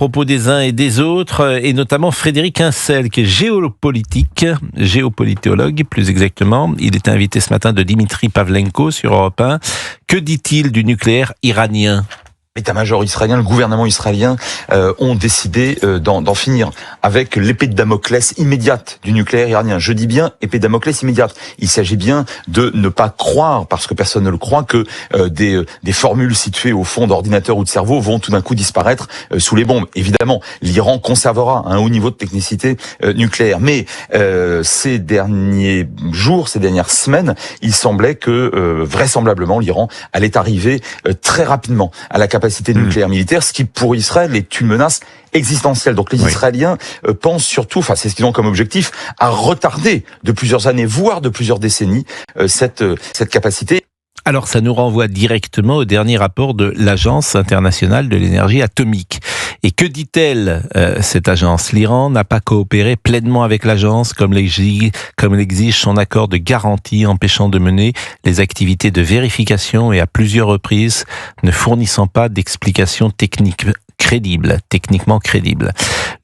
Propos des uns et des autres, et notamment Frédéric Incel, qui est géopolitologue plus exactement. Il était invité ce matin de Dimitri Pavlenko sur Europe 1. Que dit-il du nucléaire iranien ? L'état-major israélien, le gouvernement israélien ont décidé d'en finir avec l'épée de Damoclès immédiate du nucléaire iranien. Je dis bien épée de Damoclès immédiate. Il s'agit bien de ne pas croire, parce que personne ne le croit, que des formules situées au fond d'ordinateurs ou de cerveau vont tout d'un coup disparaître sous les bombes. Évidemment, l'Iran conservera un haut niveau de technicité nucléaire. Mais ces derniers jours, ces dernières semaines, il semblait que vraisemblablement l'Iran allait arriver très rapidement à la capacité nucléaire militaire, ce qui pour Israël est une menace existentielle. Donc les Israéliens pensent surtout, c'est ce qu'ils ont comme objectif, à retarder de plusieurs années, voire de plusieurs décennies, cette capacité. Alors ça nous renvoie directement au dernier rapport de l'Agence internationale de l'énergie atomique. Et que dit-elle, cette agence ? L'Iran n'a pas coopéré pleinement avec l'agence comme l'exige son accord de garantie, empêchant de mener les activités de vérification et à plusieurs reprises ne fournissant pas d'explications techniquement crédibles.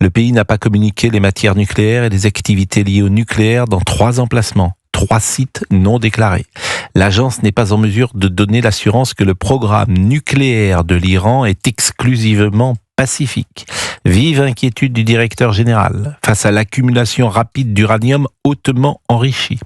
Le pays n'a pas communiqué les matières nucléaires et les activités liées au nucléaire dans 3 emplacements. 3 sites non déclarés. L'agence n'est pas en mesure de donner l'assurance que le programme nucléaire de l'Iran est exclusivement pacifique. Vive inquiétude du directeur général face à l'accumulation rapide d'uranium hautement enrichi.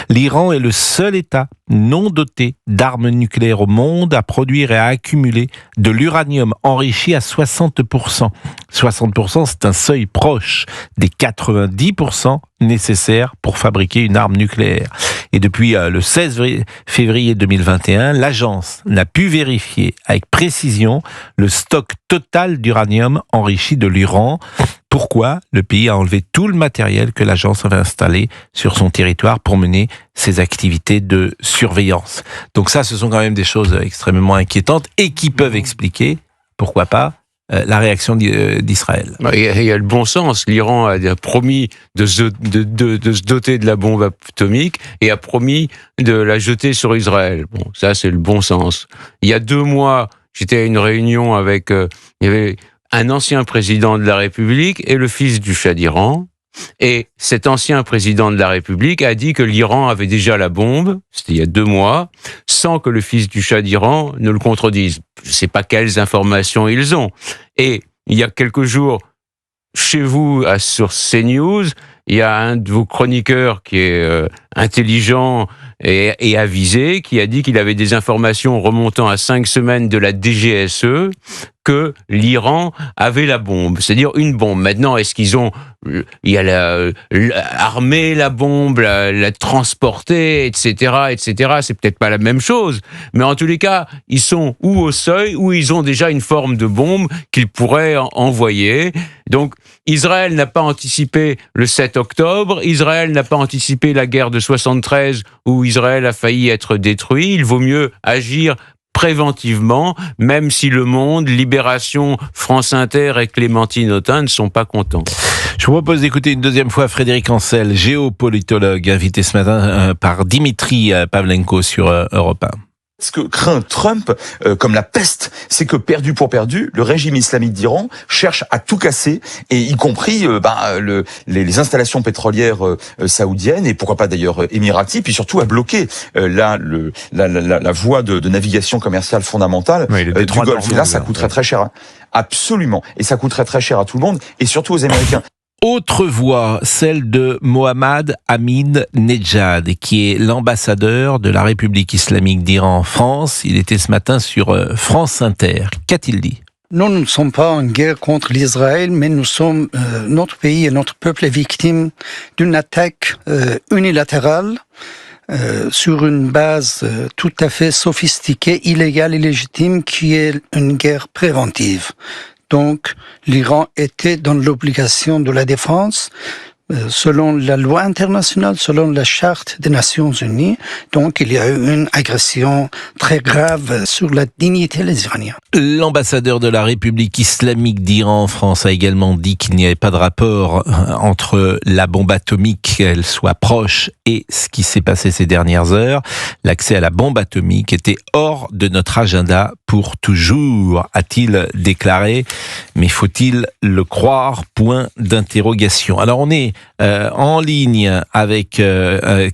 L'Iran est le seul État non doté d'armes nucléaires au monde à produire et à accumuler de l'uranium enrichi à 60%. 60%, c'est un seuil proche des 90% nécessaires pour fabriquer une arme nucléaire. Et depuis le 16 février 2021, l'agence n'a pu vérifier avec précision le stock total d'uranium enrichi de l'Iran. Pourquoi le pays a enlevé tout le matériel que l'agence avait installé sur son territoire pour mener ses activités de surveillance. Donc ça, ce sont quand même des choses extrêmement inquiétantes et qui peuvent expliquer, pourquoi pas, la réaction d'Israël. Il y a le bon sens. L'Iran a promis de se doter de la bombe atomique et a promis de la jeter sur Israël. Bon, ça, c'est le bon sens. Il y a 2 mois, j'étais à une réunion avec... il y avait un ancien président de la République et le fils du Shah d'Iran. Et cet ancien président de la République a dit que l'Iran avait déjà la bombe, c'était il y a 2 mois, sans que le fils du Shah d'Iran ne le contredise. Je ne sais pas quelles informations ils ont. Et il y a quelques jours, chez vous, sur CNews, il y a un de vos chroniqueurs qui est intelligent et avisé, qui a dit qu'il avait des informations remontant à 5 semaines de la DGSE, que l'Iran avait la bombe, c'est-à-dire une bombe. Maintenant, est-ce qu'ils ont armé la bombe, la transporté, etc., c'est peut-être pas la même chose, mais en tous les cas, ils sont ou au seuil, ou ils ont déjà une forme de bombe qu'ils pourraient envoyer. Donc, Israël n'a pas anticipé le 7 octobre, Israël n'a pas anticipé la guerre de 73 où Israël a failli être détruit. Il vaut mieux agir préventivement, même si Le Monde, Libération, France Inter et Clémentine Autain ne sont pas contents. Je vous propose d'écouter une deuxième fois Frédéric Incel, géopolitologue, invité ce matin par Dimitri Pavlenko sur Europe 1. Ce que craint Trump, comme la peste, c'est que perdu pour perdu, le régime islamique d'Iran cherche à tout casser, et y compris les installations pétrolières saoudiennes, et pourquoi pas d'ailleurs émiraties, puis surtout à bloquer la voie de navigation commerciale fondamentale du Golfe. Et là, ça coûterait très cher. Absolument. Et ça coûterait très cher à tout le monde, et surtout aux Américains. Autre voix, celle de Mohammad Ahmadinejad, qui est l'ambassadeur de la République islamique d'Iran en France. Il était ce matin sur France Inter. Qu'a-t-il dit ? Nous ne sommes pas en guerre contre l'Israël, mais notre pays et notre peuple est victime d'une attaque unilatérale sur une base tout à fait sophistiquée, illégale et légitime, qui est une guerre préventive. Donc, l'Iran était dans l'obligation de la défense, selon la loi internationale, selon la charte des Nations Unies. Donc, il y a eu une agression très grave sur la dignité des Iraniens. L'ambassadeur de la République islamique d'Iran en France a également dit qu'il n'y avait pas de rapport entre la bombe atomique, qu'elle soit proche, et ce qui s'est passé ces dernières heures. L'accès à la bombe atomique était hors de notre agenda pour toujours, a-t-il déclaré. Mais faut-il le croire? Point d'interrogation. Alors on est en ligne avec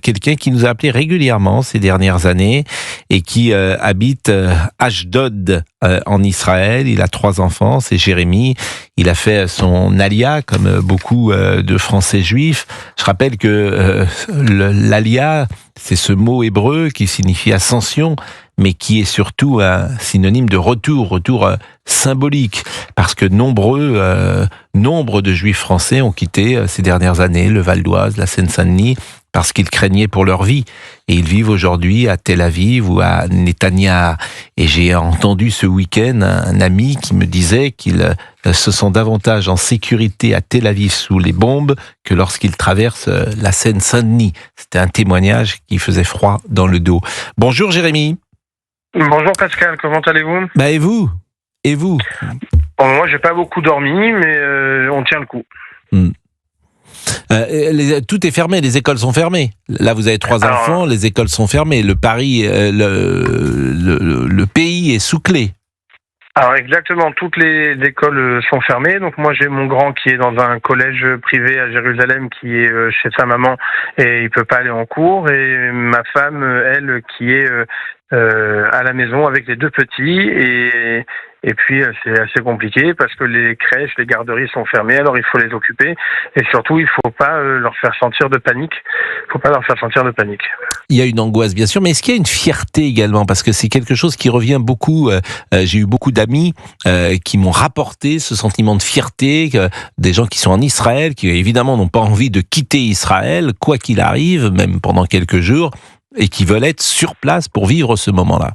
quelqu'un qui nous a appelé régulièrement ces dernières années et qui habite Ashdod en Israël. Il a 3 enfants, c'est Jérémy. Il a fait son alia comme beaucoup de Français juifs. Je rappelle que l'alia, c'est ce mot hébreu qui signifie ascension, mais qui est surtout un synonyme de retour symbolique, parce que nombre de juifs français ont quitté ces dernières années le Val d'Oise, la Seine-Saint-Denis, parce qu'ils craignaient pour leur vie. Et ils vivent aujourd'hui à Tel Aviv ou à Netanya. Et j'ai entendu ce week-end un ami qui me disait qu'ils se sentent davantage en sécurité à Tel Aviv sous les bombes que lorsqu'ils traversent la Seine-Saint-Denis. C'était un témoignage qui faisait froid dans le dos. Bonjour Jérémy. Bonjour Pascal, comment allez-vous ? Et vous ? Bon, moi, j'ai pas beaucoup dormi, mais on tient le coup. Tout est fermé, les écoles sont fermées. Là, vous avez 3 enfants, les écoles sont fermées. Le pays est sous clé. Alors exactement, toutes les écoles sont fermées. Donc moi, j'ai mon grand qui est dans un collège privé à Jérusalem, qui est chez sa maman, et il peut pas aller en cours. Et ma femme, elle, qui est à la maison avec les 2 petits, et puis c'est assez compliqué parce que les crèches, les garderies sont fermées, alors il faut les occuper, et surtout il faut pas leur faire sentir de panique. Il y a une angoisse bien sûr, mais est-ce qu'il y a une fierté également, parce que c'est quelque chose qui revient beaucoup. J'ai eu beaucoup d'amis qui m'ont rapporté ce sentiment de fierté, des gens qui sont en Israël, qui évidemment n'ont pas envie de quitter Israël, quoi qu'il arrive, même pendant quelques jours, et qui veulent être sur place pour vivre ce moment-là.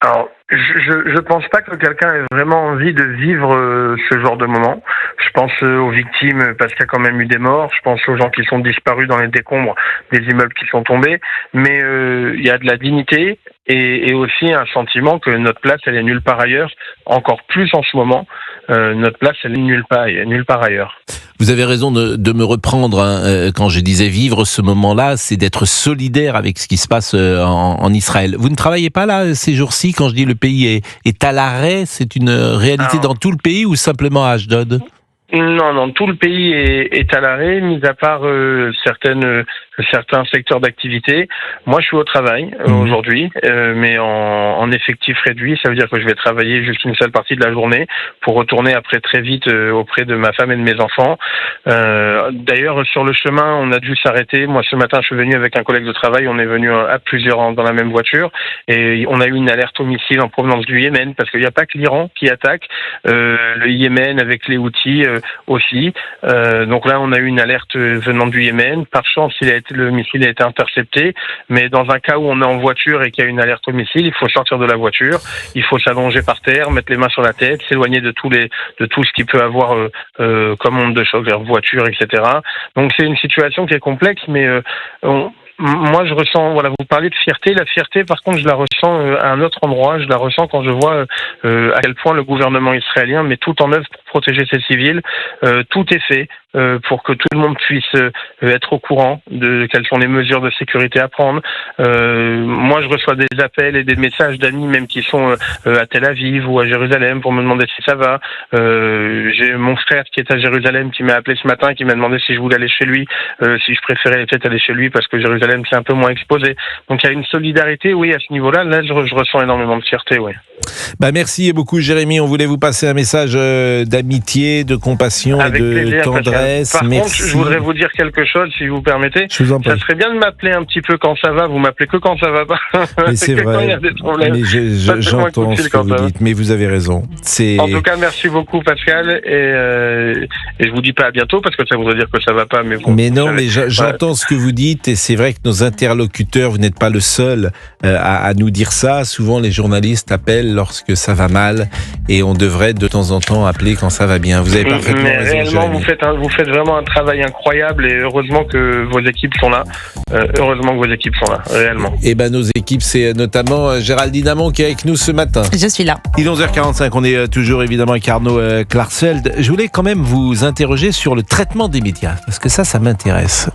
Alors, je pense pas que quelqu'un ait vraiment envie de vivre ce genre de moment. Je pense aux victimes parce qu'il y a quand même eu des morts. Je pense aux gens qui sont disparus dans les décombres des immeubles qui sont tombés. Mais il y a de la dignité et aussi un sentiment que notre place, elle est nulle part ailleurs. Encore plus en ce moment, notre place, elle est nulle part ailleurs. Vous avez raison de me reprendre quand je disais vivre ce moment-là, c'est d'être solidaire avec ce qui se passe en Israël. Vous ne travaillez pas là ces jours-ci? Quand je dis le pays est à l'arrêt, c'est une réalité dans tout le pays ou simplement à Ashdod? Non, tout le pays est à l'arrêt, mis à part certains secteurs d'activité. Moi, je suis au travail aujourd'hui, mais en effectif réduit. Ça veut dire que je vais travailler juste une seule partie de la journée pour retourner après très vite auprès de ma femme et de mes enfants. D'ailleurs, sur le chemin, on a dû s'arrêter. Moi, ce matin, je suis venu avec un collègue de travail. On est venu à plusieurs dans la même voiture et on a eu une alerte au missile en provenance du Yémen, parce qu'il n'y a pas que l'Iran qui attaque. Le Yémen avec les Houthis aussi. Donc là, on a eu une alerte venant du Yémen. Par chance, le missile a été intercepté. Mais dans un cas où on est en voiture et qu'il y a une alerte au missile, il faut sortir de la voiture, il faut s'allonger par terre, mettre les mains sur la tête, s'éloigner de tout ce qui peut avoir comme onde de choc, voiture, etc. Donc c'est une situation qui est complexe, mais moi, je ressens, vous parlez de fierté. La fierté, par contre, je la ressens à un autre endroit. Je la ressens quand je vois à quel point le gouvernement israélien met tout en œuvre pour protéger ses civils. Tout est fait pour que tout le monde puisse être au courant de quelles sont les mesures de sécurité à prendre. Moi, je reçois des appels et des messages d'amis même qui sont à Tel Aviv ou à Jérusalem pour me demander si ça va. J'ai mon frère qui est à Jérusalem qui m'a appelé ce matin, qui m'a demandé si je voulais aller chez lui, si je préférais peut-être aller chez lui parce que Jérusalem c'est un peu moins exposé. Donc il y a une solidarité, oui, à ce niveau-là. Là, je ressens énormément de fierté, oui. Merci beaucoup, Jérémy. On voulait vous passer un message d'amitié, de compassion et de plaisir, tendresse. Par Merci. contre, je voudrais vous dire quelque chose, si vous permettez. Je vous en prie. Ça serait bien de m'appeler un petit peu quand ça va. Vous m'appelez que quand ça va pas. Mais c'est vrai. Quand il y a des problèmes. Mais j'entends ce que vous dites. Mais vous avez raison. En tout cas, merci beaucoup, Pascal. Et je vous dis pas à bientôt parce que ça voudrait dire que ça va pas. Mais bon. Mais non, mais j'entends ce que vous dites et c'est vrai que nos interlocuteurs, vous n'êtes pas le seul à nous dire ça. Souvent, les journalistes appellent lorsque ça va mal et on devrait de temps en temps appeler quand quand ça va bien. Vous avez parfaitement Mais raison, réellement, Jérémy. vous faites vraiment un travail incroyable et heureusement que vos équipes sont là. Réellement. Et ben nos équipes, c'est notamment Géraldine Amon qui est avec nous ce matin. Je suis là. Il est 11h45, on est toujours évidemment avec Arnaud Klarsfeld. Je voulais quand même vous interroger sur le traitement des médias, parce que ça m'intéresse.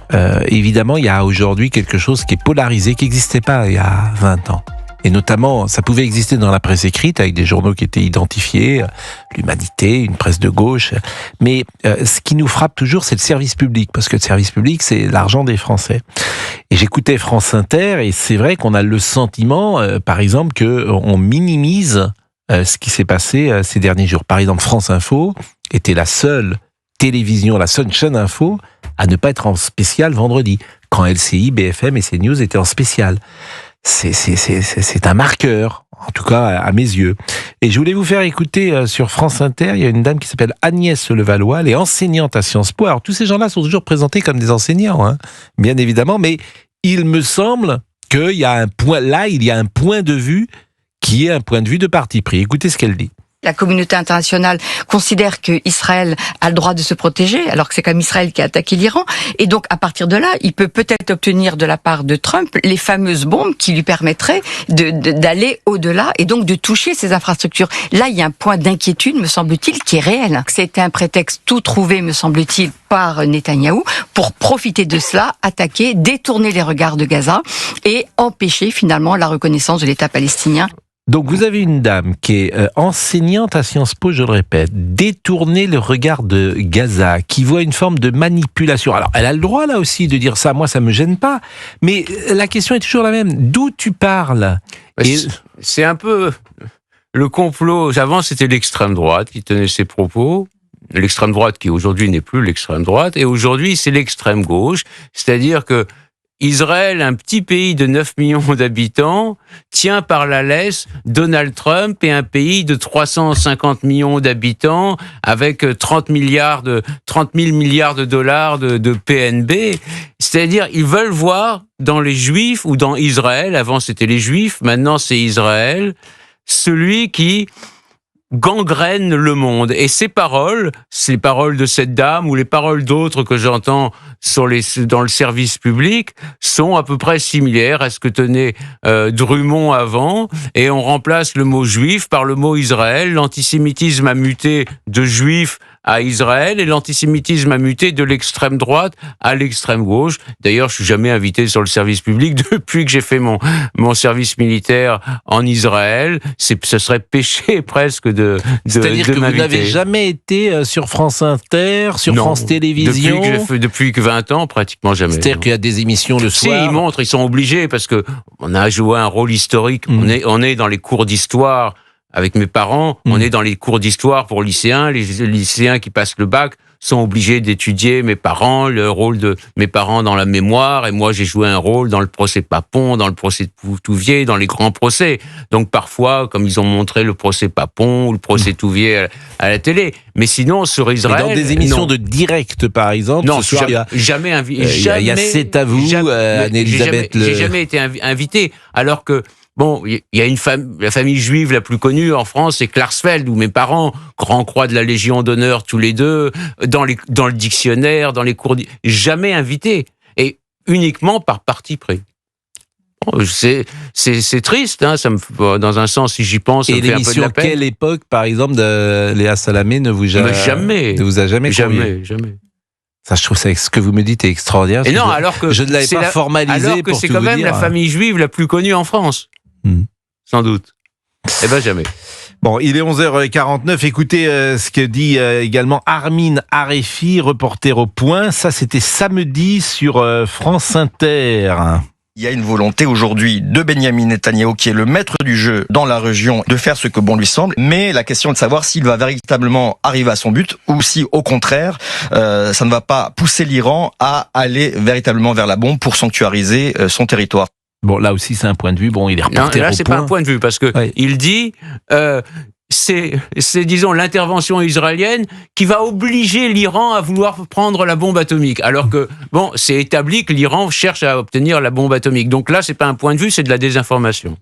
Évidemment, il y a aujourd'hui quelque chose qui est polarisé, qui n'existait pas il y a 20 ans. Et notamment, ça pouvait exister dans la presse écrite, avec des journaux qui étaient identifiés, l'Humanité, une presse de gauche. Mais ce qui nous frappe toujours, c'est le service public, parce que le service public, c'est l'argent des Français. Et j'écoutais France Inter, et c'est vrai qu'on a le sentiment, par exemple, qu'on minimise ce qui s'est passé ces derniers jours. Par exemple, France Info était la seule télévision, la seule chaîne info à ne pas être en spécial vendredi, quand LCI, BFM et CNews étaient en spécial. C'est un marqueur, en tout cas à mes yeux. Et je voulais vous faire écouter sur France Inter, il y a une dame qui s'appelle Agnès Levallois, elle est enseignante à Sciences Po. Alors tous ces gens-là sont toujours présentés comme des enseignants, hein, bien évidemment, mais il me semble qu'il y a un point de vue qui est un point de vue de parti pris. Écoutez ce qu'elle dit. La communauté internationale considère que Israël a le droit de se protéger, alors que c'est quand même Israël qui a attaqué l'Iran. Et donc, à partir de là, il peut peut-être obtenir de la part de Trump les fameuses bombes qui lui permettraient d'aller au-delà et donc de toucher ces infrastructures. Là, il y a un point d'inquiétude, me semble-t-il, qui est réel. C'était un prétexte tout trouvé, me semble-t-il, par Netanyahou pour profiter de cela, attaquer, détourner les regards de Gaza et empêcher finalement la reconnaissance de l'État palestinien. Donc vous avez une dame qui est enseignante à Sciences Po, je le répète, détourner le regard de Gaza, qui voit une forme de manipulation. Alors elle a le droit là aussi de dire ça, moi ça me gêne pas, mais la question est toujours la même, d'où tu parles? C'est un peu le complot. Avant c'était l'extrême droite qui tenait ses propos, l'extrême droite qui aujourd'hui n'est plus l'extrême droite, et aujourd'hui c'est l'extrême gauche, c'est-à-dire que Israël, un petit pays de 9 millions d'habitants, tient par la laisse Donald Trump et un pays de 350 millions d'habitants avec 30 000 milliards de dollars de PNB. C'est-à-dire, ils veulent voir dans les Juifs ou dans Israël, avant c'était les Juifs, maintenant c'est Israël, celui qui gangrène le monde. Et ces paroles de cette dame ou les paroles d'autres que j'entends dans le service public sont à peu près similaires à ce que tenait Drummond avant, et on remplace le mot juif par le mot Israël. L'antisémitisme a muté de juif à Israël et l'antisémitisme a muté de l'extrême droite à l'extrême gauche. D'ailleurs, je suis jamais invité sur le service public depuis que j'ai fait mon service militaire en Israël. Ce serait péché presque de C'est-à-dire que vous n'avez jamais été sur France Inter, sur France Télévisions? Depuis que 20 ans, pratiquement jamais. C'est-à-dire qu'il y a des émissions le soir? Si, ils sont obligés parce que on a joué un rôle historique. On est dans les cours d'histoire. Avec mes parents, on est dans les cours d'histoire pour lycéens. Les lycéens qui passent le bac sont obligés d'étudier mes parents, le rôle de mes parents dans la mémoire. Et moi, j'ai joué un rôle dans le procès Papon, dans le procès de Touvier, dans les grands procès. Donc parfois, comme ils ont montré le procès Papon ou le procès Touvier à la télé. Mais sinon, sur Israël... Et dans des émissions de direct, par exemple, non, ce soir, jamais invité. Il y a C'est à vous, Anne-Elisabeth. J'ai jamais été invité, alors que bon, il y a la famille juive la plus connue en France, c'est Klarsfeld, où mes parents, grand croix de la Légion d'honneur tous les deux, dans le dictionnaire, dans les cours, jamais invité, et uniquement par parti pris. Bon, c'est triste, hein, ça me, dans un sens, si j'y pense, ça me fait un peu de la peine. Quelle époque, par exemple, de Léa Salamé ne vous a jamais convié? Jamais. Ça, je trouve ça, ce que vous me dites est extraordinaire. Et non, alors que je ne l'avais pas formalisé, alors que pour c'est tout quand vous même dire. la famille juive la plus connue en France. Sans doute. Eh ben jamais. Bon, il est 11h49. Écoutez ce que dit également Armin Arefi, reporter au Point. Ça, c'était samedi sur France Inter. Il y a une volonté aujourd'hui de Benyamin Netanyahou, qui est le maître du jeu dans la région, de faire ce que bon lui semble. Mais la question est de savoir s'il va véritablement arriver à son but ou si, au contraire, ça ne va pas pousser l'Iran à aller véritablement vers la bombe pour sanctuariser son territoire. Bon, là aussi, c'est un point de vue. Bon, il est reporter au Point. Là, c'est pas un point de vue, parce que il dit... c'est, disons, l'intervention israélienne qui va obliger l'Iran à vouloir prendre la bombe atomique. Alors que, bon, c'est établi que l'Iran cherche à obtenir la bombe atomique. Donc là, c'est pas un point de vue, c'est de la désinformation.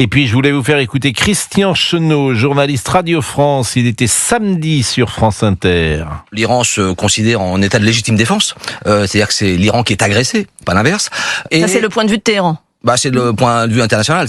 Et puis, je voulais vous faire écouter Christian Chenot, journaliste Radio France. Il était samedi sur France Inter. L'Iran se considère en état de légitime défense. C'est-à-dire que c'est l'Iran qui est agressé, pas l'inverse. Et ça, c'est le point de vue de Téhéran. c'est le point de vue international.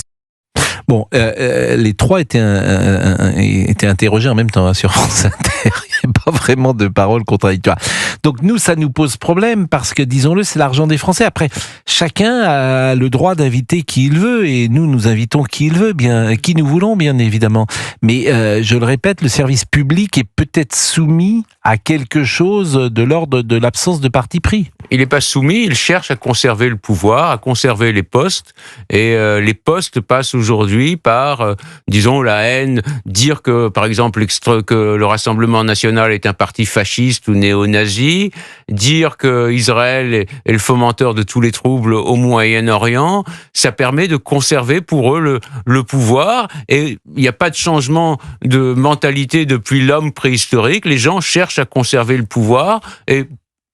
Bon, les trois étaient interrogés en même temps sur France Inter. Il n'y a pas vraiment de paroles contradictoires. Donc nous, ça nous pose problème parce que, disons-le, c'est l'argent des Français. Après, chacun a le droit d'inviter qui il veut et nous invitons qui il veut, qui nous voulons, bien évidemment. Mais je le répète, le service public est peut-être soumis à quelque chose de l'ordre de l'absence de parti pris. Il n'est pas soumis, il cherche à conserver le pouvoir, à conserver les postes. Et les postes passent aujourd'hui par, disons, la haine, dire que, par exemple, que le Rassemblement national est un parti fasciste ou néo-nazi, dire que Israël est le fomenteur de tous les troubles au Moyen-Orient. Ça permet de conserver pour eux le pouvoir. Et il n'y a pas de changement de mentalité depuis l'homme préhistorique. Les gens cherchent à conserver le pouvoir et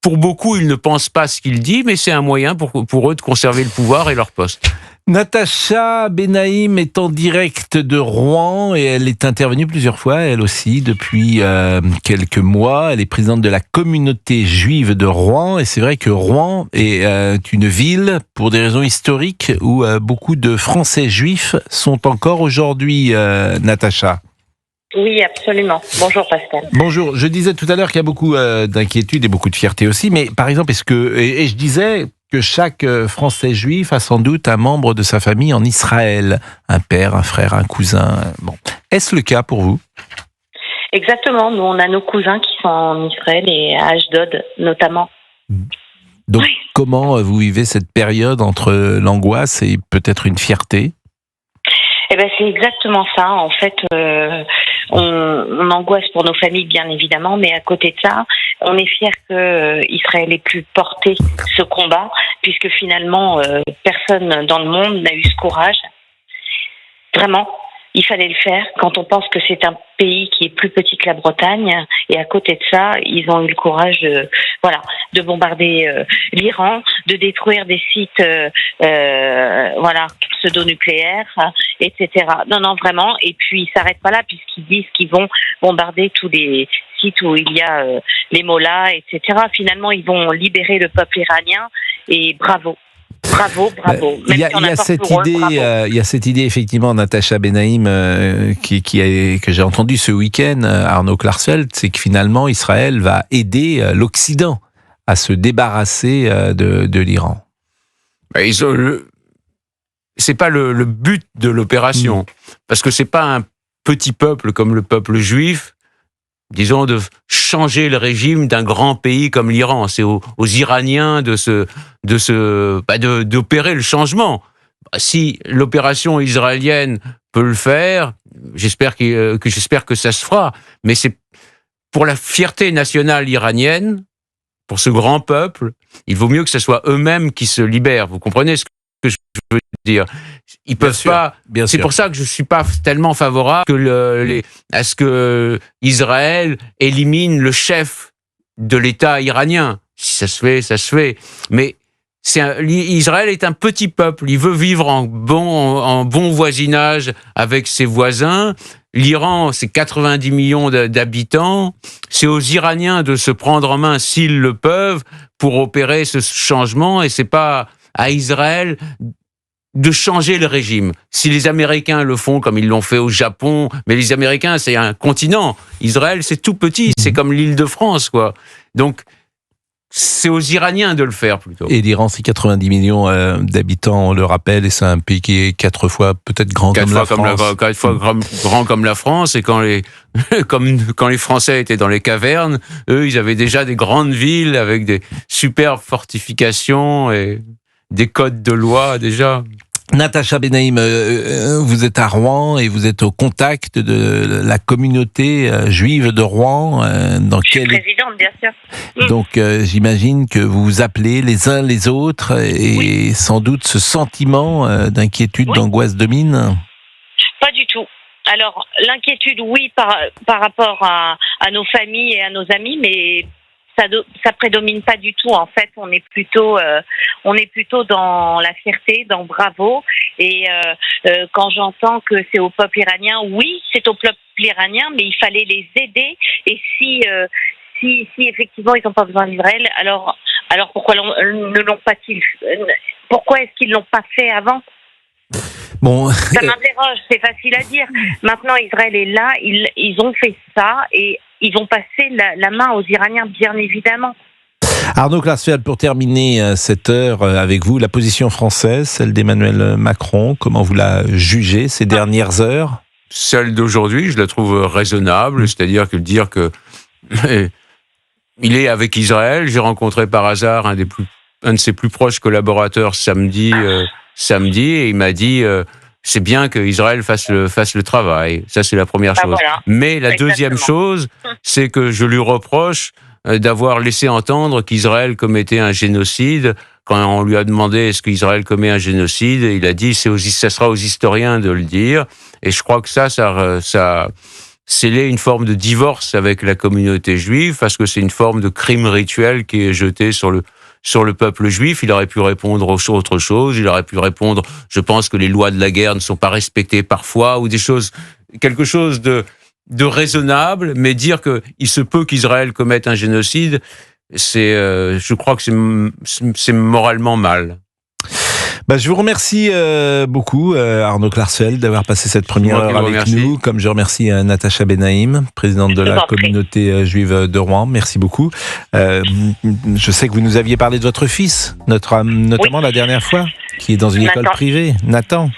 pour beaucoup, ils ne pensent pas ce qu'il dit, mais c'est un moyen pour eux de conserver le pouvoir et leur poste. Natacha Benaïm est en direct de Rouen et elle est intervenue plusieurs fois, elle aussi, depuis quelques mois. Elle est présidente de la communauté juive de Rouen et c'est vrai que Rouen est une ville, pour des raisons historiques, où beaucoup de Français juifs sont encore aujourd'hui, Natacha. Oui, absolument. Bonjour Pascal. Bonjour. Je disais tout à l'heure qu'il y a beaucoup d'inquiétude et beaucoup de fierté aussi, mais par exemple, et je disais que chaque Français juif a sans doute un membre de sa famille en Israël, un père, un frère, un cousin. Bon, est-ce le cas pour vous ? Exactement. Nous, on a nos cousins qui sont en Israël et à Ashdod notamment. Donc, oui. Comment vous vivez cette période entre l'angoisse et peut-être une fierté ? Eh ben, c'est exactement ça. En fait, on angoisse pour nos familles, bien évidemment, mais à côté de ça, on est fiers que Israël ait pu porter ce combat, puisque finalement, personne dans le monde n'a eu ce courage. Vraiment, il fallait le faire. Quand on pense que c'est un pays qui est plus petit que la Bretagne, et à côté de ça, ils ont eu le courage de bombarder l'Iran, de détruire des sites, pseudo-nucléaires, etc. Non, vraiment. Et puis, ils s'arrêtent pas là, puisqu'ils disent qu'ils vont bombarder tous les sites où il y a les mollahs, etc. Finalement, ils vont libérer le peuple iranien, et bravo. Bravo. Il y a cette idée effectivement, Natacha Benaïm, que j'ai entendue ce week-end, Arnaud Klarsfeld, c'est que finalement Israël va aider l'Occident à se débarrasser de l'Iran. C'est pas le but de l'opération, parce que c'est pas un petit peuple comme le peuple juif, disons, de changer le régime d'un grand pays comme l'Iran. C'est aux Iraniens d'opérer le changement. Si l'opération israélienne peut le faire, j'espère que ça se fera. Mais c'est pour la fierté nationale iranienne, pour ce grand peuple, il vaut mieux que ce soit eux-mêmes qui se libèrent. Vous comprenez ce que je veux dire? Ils peuvent pas. C'est pour ça que je suis pas tellement favorable à ce que Israël élimine le chef de l'État iranien. Si ça se fait, ça se fait. Mais Israël est un petit peuple. Il veut vivre en bon voisinage avec ses voisins. L'Iran, c'est 90 millions d'habitants. C'est aux Iraniens de se prendre en main s'ils le peuvent pour opérer ce changement, et c'est pas à Israël de changer le régime. Si les Américains le font comme ils l'ont fait au Japon, mais les Américains, c'est un continent. Israël, c'est tout petit, c'est comme l'Île-de-France, quoi. Donc, c'est aux Iraniens de le faire, plutôt. Et l'Iran, c'est 90 millions d'habitants, on le rappelle, et c'est un pays qui est 4 fois peut-être grand comme la France. 4 fois grand comme la France, et quand les Français étaient dans les cavernes, eux, ils avaient déjà des grandes villes avec des superbes fortifications et des codes de loi, déjà. Natacha Benaïm, vous êtes à Rouen et vous êtes au contact de la communauté juive de Rouen. Je suis présidente, bien sûr. Donc j'imagine que vous vous appelez les uns les autres et sans doute ce sentiment d'inquiétude, d'angoisse domine. Pas du tout. Alors l'inquiétude, oui, par rapport à nos familles et à nos amis, mais ça prédomine pas du tout. En fait, on est plutôt dans la fierté, dans bravo, Et quand j'entends que c'est au peuple iranien, oui, c'est au peuple iranien, mais il fallait les aider. Et si effectivement ils n'ont pas besoin d'Israël, alors pourquoi ne l'ont pas-ils? Pourquoi est-ce qu'ils l'ont pas fait avant? Bon, ça m'interroge. C'est facile à dire. Maintenant, Israël est là. Ils ont fait ça et ils vont passer la main aux Iraniens, bien évidemment. Arnaud Klarsfeld, pour terminer cette heure avec vous, la position française, celle d'Emmanuel Macron, comment vous la jugez ces dernières heures? Celle d'aujourd'hui, je la trouve raisonnable, c'est-à-dire que dire que il est avec Israël. J'ai rencontré par hasard un de ses plus proches collaborateurs samedi, et il m'a dit c'est bien qu'Israël fasse le travail. Ça, c'est la première chose. Voilà. Mais la deuxième chose, c'est que je lui reproche d'avoir laissé entendre qu'Israël commettait un génocide. Quand on lui a demandé est-ce qu'Israël commet un génocide, il a dit ça sera aux historiens de le dire. Et je crois que ça scellait une forme de divorce avec la communauté juive, parce que c'est une forme de crime rituel qui est jeté sur le peuple juif. Il aurait pu répondre autre chose. Il aurait pu répondre, je pense que les lois de la guerre ne sont pas respectées parfois, ou quelque chose de raisonnable, mais dire qu'il se peut qu'Israël commette un génocide, je crois que c'est moralement mal. Je vous remercie beaucoup, Arnaud Klarsfeld, d'avoir passé cette première heure avec nous, comme je remercie Natacha Benaïm, présidente de la communauté juive de Rouen. Merci beaucoup. Je sais que vous nous aviez parlé de votre fils, notamment la dernière fois, qui est dans une école privée, Nathan.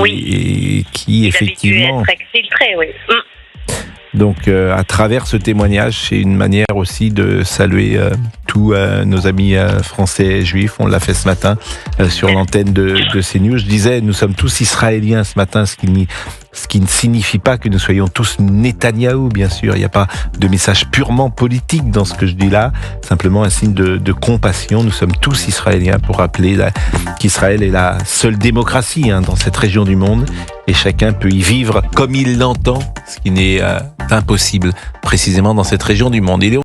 Et qui, effectivement... Il a dû être exfiltré, oui. Donc, à travers ce témoignage, c'est une manière aussi de saluer tous nos amis français et juifs. On l'a fait ce matin sur l'antenne de CNews. Je disais, nous sommes tous israéliens ce matin, ce qui ne signifie pas que nous soyons tous Netanyahou, bien sûr. Il n'y a pas de message purement politique dans ce que je dis là. Simplement un signe de compassion. Nous sommes tous israéliens pour rappeler qu'Israël est la seule démocratie dans cette région du monde. Et chacun peut y vivre comme il l'entend, ce qui n'est impossible précisément dans cette région du monde.